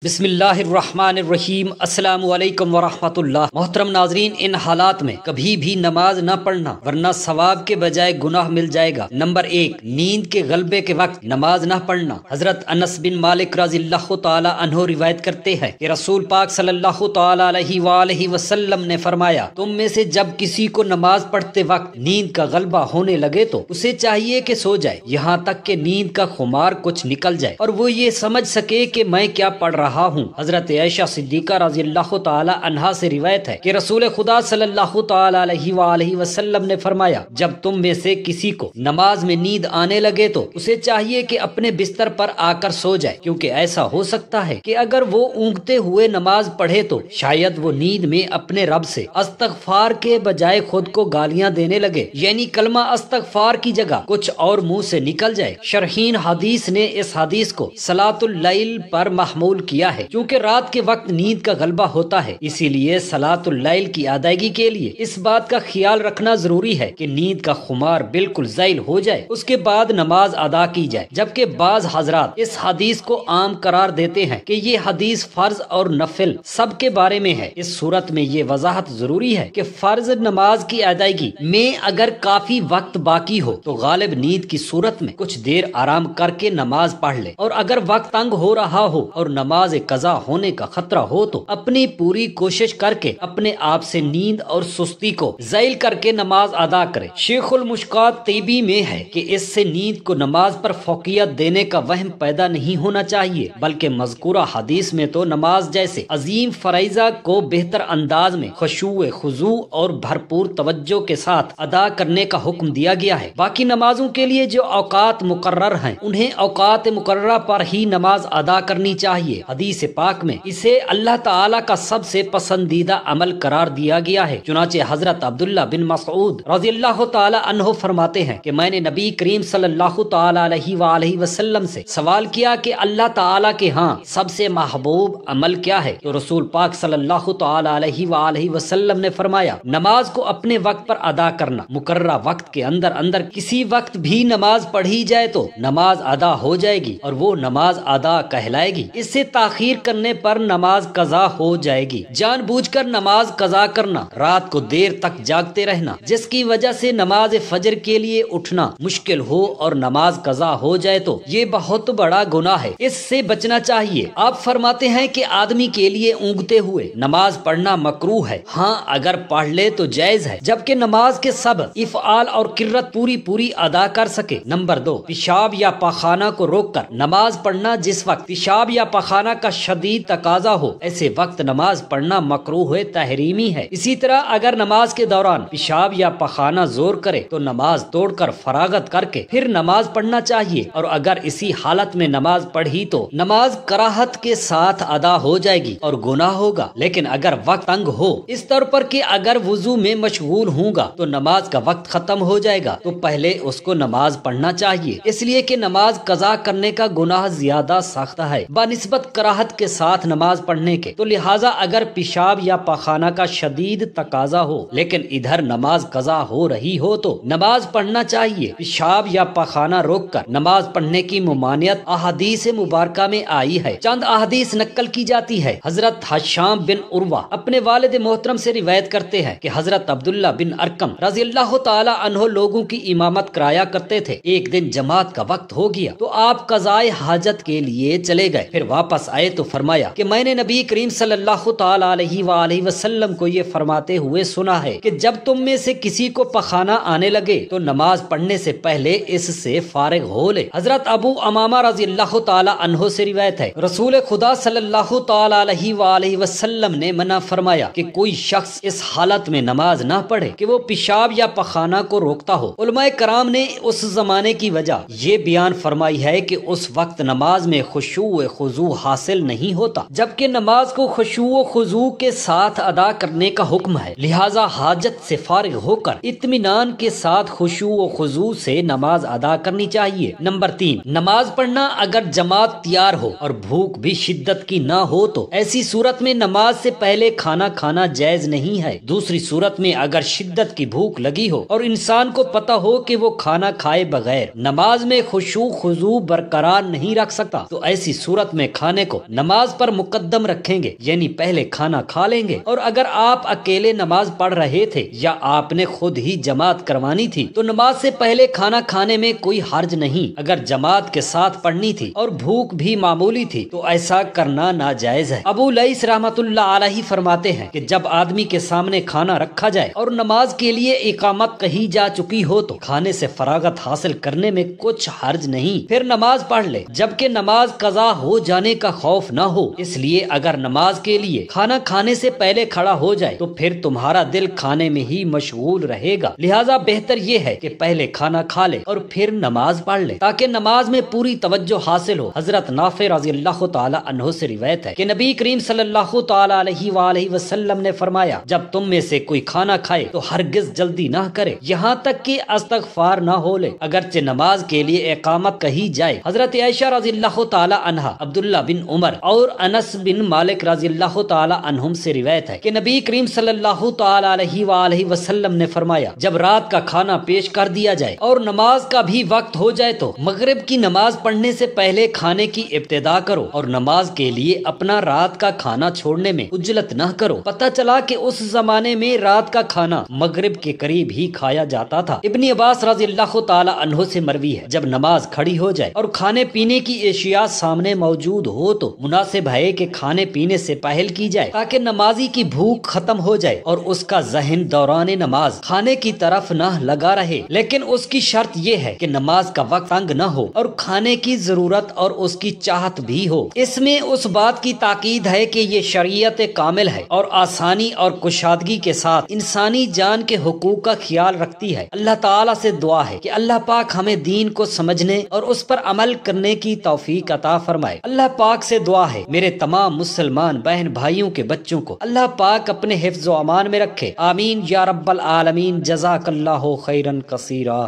بسم اللہ الرحمن الرحیم۔ السلام علیکم ورحمۃ اللہ۔ محترم ناظرین، ان حالات میں کبھی بھی نماز نہ پڑھنا ورنہ ثواب کے بجائے گناہ مل جائے گا۔ نمبر 1، نیند کے غلبے کے وقت نماز نہ پڑھنا۔ حضرت انس بن مالک رضی اللہ تعالی عنہ روایت کرتے ہیں کہ رسول پاک صلی اللہ تعالی علیہ وآلہ وسلم نے فرمایا، تم میں سے جب کسی کو نماز پڑھتے وقت نیند کا غلبہ ہونے لگے تو اسے چاہیے کہ سو جائے یہاں تک کہ نیند کا خمار کچھ نکل جائے اور وہ یہ سمجھ سکے کہ میں کیا پڑھ رہا ہوں۔ حضرت عائشہ صدیقہ رضی اللہ تعالی عنہا سے روایت ہے کہ رسول خدا صلی اللہ تعالی علیہ وآلہ وسلم نے فرمایا، جب تم میں سے کسی کو نماز میں نیند آنے لگے تو اسے چاہیے کہ اپنے بستر پر آ کر سو جائے، کیونکہ ایسا ہو سکتا ہے کہ اگر وہ اونگتے ہوئے نماز پڑھے تو شاید وہ نیند میں اپنے رب سے استغفار کے بجائے خود کو گالیاں دینے لگے، یعنی کلمہ استغفار کی جگہ کچھ اور منہ سے نکل جائے۔ شرحین حدیث نے اس حدیث کو صلاۃ اللیل پر محمول کیا ہے، کیونکہ رات کے وقت نیند کا غلبہ ہوتا ہے، اسی لیے صلاۃ اللیل کی ادائیگی کے لیے اس بات کا خیال رکھنا ضروری ہے کہ نیند کا خمار بالکل زائل ہو جائے، اس کے بعد نماز ادا کی جائے۔ جبکہ بعض حضرات اس حدیث کو عام قرار دیتے ہیں کہ یہ حدیث فرض اور نفل سب کے بارے میں ہے۔ اس صورت میں یہ وضاحت ضروری ہے کہ فرض نماز کی ادائیگی میں اگر کافی وقت باقی ہو تو غالب نیند کی صورت میں کچھ دیر آرام کر کے نماز پڑھ لے، اور اگر وقت تنگ ہو رہا ہو اور نماز قضا ہونے کا خطرہ ہو تو اپنی پوری کوشش کر کے اپنے آپ سے نیند اور سستی کو زائل کر کے نماز ادا کرے۔ شیخ المشکات طیبی میں ہے کہ اس سے نیند کو نماز پر فوقیت دینے کا وہم پیدا نہیں ہونا چاہیے، بلکہ مذکورہ حدیث میں تو نماز جیسے عظیم فریضہ کو بہتر انداز میں خشوع خضوع اور بھرپور توجہ کے ساتھ ادا کرنے کا حکم دیا گیا ہے۔ باقی نمازوں کے لیے جو اوقات مقرر ہیں انہیں اوقات مقررہ پر ہی نماز ادا کرنی چاہیے۔ حدیث پاک میں اسے اللہ تعالیٰ کا سب سے پسندیدہ عمل قرار دیا گیا ہے۔ چنانچہ حضرت عبداللہ بن مسعود رضی اللہ تعالی عنہ فرماتے ہیں کہ میں نے نبی کریم صلی اللہ تعالی علیہ وآلہ وسلم سے سوال کیا کہ اللہ تعالیٰ کے ہاں سب سے محبوب عمل کیا ہے؟ تو رسول پاک صلی اللہ تعالی علیہ وآلہ وسلم نے فرمایا، نماز کو اپنے وقت پر ادا کرنا۔ مقررہ وقت کے اندر کسی وقت بھی نماز پڑھی جائے تو نماز ادا ہو جائے گی اور وہ نماز ادا کہلائے گی۔ اس سے تاخیر کرنے پر نماز قضا ہو جائے گی۔ جان بوجھ کر نماز قضا کرنا، رات کو دیر تک جاگتے رہنا جس کی وجہ سے نماز فجر کے لیے اٹھنا مشکل ہو اور نماز قضا ہو جائے تو یہ بہت بڑا گناہ ہے، اس سے بچنا چاہیے۔ آپ فرماتے ہیں کہ آدمی کے لیے اونگتے ہوئے نماز پڑھنا مکروہ ہے، ہاں اگر پڑھ لے تو جائز ہے، جبکہ نماز کے سب افعال اور کرت پوری ادا کر سکے۔ نمبر 2، پیشاب یا پاخانہ کو روک کر نماز پڑھنا۔ جس وقت پیشاب یا پاخانہ کا شدید تقاضا ہو ایسے وقت نماز پڑھنا مکروہ تحریمی ہے۔ اسی طرح اگر نماز کے دوران پیشاب یا پخانہ زور کرے تو نماز توڑ کر فراغت کر کے پھر نماز پڑھنا چاہیے، اور اگر اسی حالت میں نماز پڑھی تو نماز کراہت کے ساتھ ادا ہو جائے گی اور گناہ ہوگا۔ لیکن اگر وقت تنگ ہو اس طور پر کہ اگر وضو میں مشغول ہوں گا تو نماز کا وقت ختم ہو جائے گا تو پہلے اس کو نماز پڑھنا چاہیے، اس لیے کہ نماز قضا کرنے کا گناہ زیادہ سخت ہے بنسبت کراہت کے ساتھ نماز پڑھنے کے۔ تو لہٰذا اگر پیشاب یا پاخانہ کا شدید تقاضا ہو لیکن ادھر نماز قضا ہو رہی ہو تو نماز پڑھنا چاہیے۔ پیشاب یا پاخانہ روک کر نماز پڑھنے کی ممانعت احادیث مبارکہ میں آئی ہے۔ چند احادیث نقل کی جاتی ہے۔ حضرت حشام بن عروہ اپنے والد محترم سے روایت کرتے ہیں کہ حضرت عبداللہ بن ارقم رضی اللہ تعالی عنہ لوگوں کی امامت کرایا کرتے تھے۔ ایک دن جماعت کا وقت ہو گیا تو آپ قضائے حاجت کے لیے چلے گئے، پھر واپس آئے تو فرمایا کہ میں نے نبی کریم صلی اللہ تعالی علیہ وآلہ وسلم کو یہ فرماتے ہوئے سنا ہے کہ جب تم میں سے کسی کو پخانہ آنے لگے تو نماز پڑھنے سے پہلے اس سے فارغ ہو لے۔ حضرت ابو امامہ رضی اللہ تعالی عنہ سے روایت ہے، رسول خدا صلی اللہ تعالی علیہ وآلہ وسلم نے منع فرمایا کہ کوئی شخص اس حالت میں نماز نہ پڑھے کہ وہ پیشاب یا پخانہ کو روکتا ہو۔ علماء کرام نے اس زمانے کی وجہ یہ بیان فرمائی ہے کہ اس وقت نماز میں خشوع خضوع حاصل نہیں ہوتا، جبکہ نماز کو خشوع و خضوع کے ساتھ ادا کرنے کا حکم ہے، لہٰذا حاجت سے فارغ ہو کر اطمینان کے ساتھ خشوع و خضوع سے نماز ادا کرنی چاہیے۔ نمبر 3، نماز پڑھنا اگر جماعت تیار ہو اور بھوک بھی شدت کی نہ ہو تو ایسی صورت میں نماز سے پہلے کھانا کھانا جائز نہیں ہے۔ دوسری صورت میں اگر شدت کی بھوک لگی ہو اور انسان کو پتہ ہو کہ وہ کھانا کھائے بغیر نماز میں خشوع خضوع برقرار نہیں رکھ سکتا تو ایسی صورت میں کھانے کو نماز پر مقدم رکھیں گے، یعنی پہلے کھانا کھا لیں گے، اور اگر آپ اکیلے نماز پڑھ رہے تھے یا آپ نے خود ہی جماعت کروانی تھی تو نماز سے پہلے کھانا کھانے میں کوئی حرج نہیں۔ اگر جماعت کے ساتھ پڑھنی تھی اور بھوک بھی معمولی تھی تو ایسا کرنا ناجائز ہے۔ ابو لیث رحمۃ اللہ علیہ فرماتے ہیں کہ جب آدمی کے سامنے کھانا رکھا جائے اور نماز کے لیے اقامت کہی جا چکی ہو تو کھانے سے فراغت حاصل کرنے میں کچھ حرج نہیں، پھر نماز پڑھ لے، جبکہ نماز قضا ہو جانے کا خوف نہ ہو۔ اس لیے اگر نماز کے لیے کھانا کھانے سے پہلے کھڑا ہو جائے تو پھر تمہارا دل کھانے میں ہی مشغول رہے گا، لہٰذا بہتر یہ ہے کہ پہلے کھانا کھا لے اور پھر نماز پڑھ لے تاکہ نماز میں پوری توجہ حاصل ہو۔ حضرت نافع رضی اللہ تعالی عنہ سے روایت ہے کہ نبی کریم صلی اللہ تعالی علیہ وآلہ وسلم نے فرمایا، جب تم میں سے کوئی کھانا کھائے تو ہرگز جلدی نہ کرے یہاں تک کہ استغفار نہ ہو لے، اگرچہ نماز کے لیے اقامت کہی جائے۔ حضرت عائشہ رضی اللہ تعالی عنہا، عبداللہ بن عمر اور انس بن مالک رضی اللہ تعالی عنہم سے روایت ہے کہ نبی کریم صلی اللہ تعالی علیہ وآلہ وسلم نے فرمایا، جب رات کا کھانا پیش کر دیا جائے اور نماز کا بھی وقت ہو جائے تو مغرب کی نماز پڑھنے سے پہلے کھانے کی ابتدا کرو اور نماز کے لیے اپنا رات کا کھانا چھوڑنے میں عجلت نہ کرو۔ پتہ چلا کہ اس زمانے میں رات کا کھانا مغرب کے قریب ہی کھایا جاتا تھا۔ ابن عباس رضی اللہ تعالی عنہ سے مروی ہے، جب نماز کھڑی ہو جائے اور کھانے پینے کی اشیاء سامنے موجود ہو تو مناسب ہے کہ کھانے پینے سے پہل کی جائے تاکہ نمازی کی بھوک ختم ہو جائے اور اس کا ذہن دوران نماز کھانے کی طرف نہ لگا رہے، لیکن اس کی شرط یہ ہے کہ نماز کا وقت تنگ نہ ہو اور کھانے کی ضرورت اور اس کی چاہت بھی ہو۔ اس میں اس بات کی تاکید ہے کہ یہ شریعت کامل ہے اور آسانی اور کشادگی کے ساتھ انسانی جان کے حقوق کا خیال رکھتی ہے۔ اللہ تعالیٰ سے دعا ہے کہ اللہ پاک ہمیں دین کو سمجھنے اور اس پر عمل کرنے کی توفیق عطا فرمائے۔ اللہ پاک سے دعا ہے میرے تمام مسلمان بہن بھائیوں کے بچوں کو اللہ پاک اپنے حفظ و امان میں رکھے، آمین یا رب العالمین۔ جزاک اللہ خیرا کثیرا۔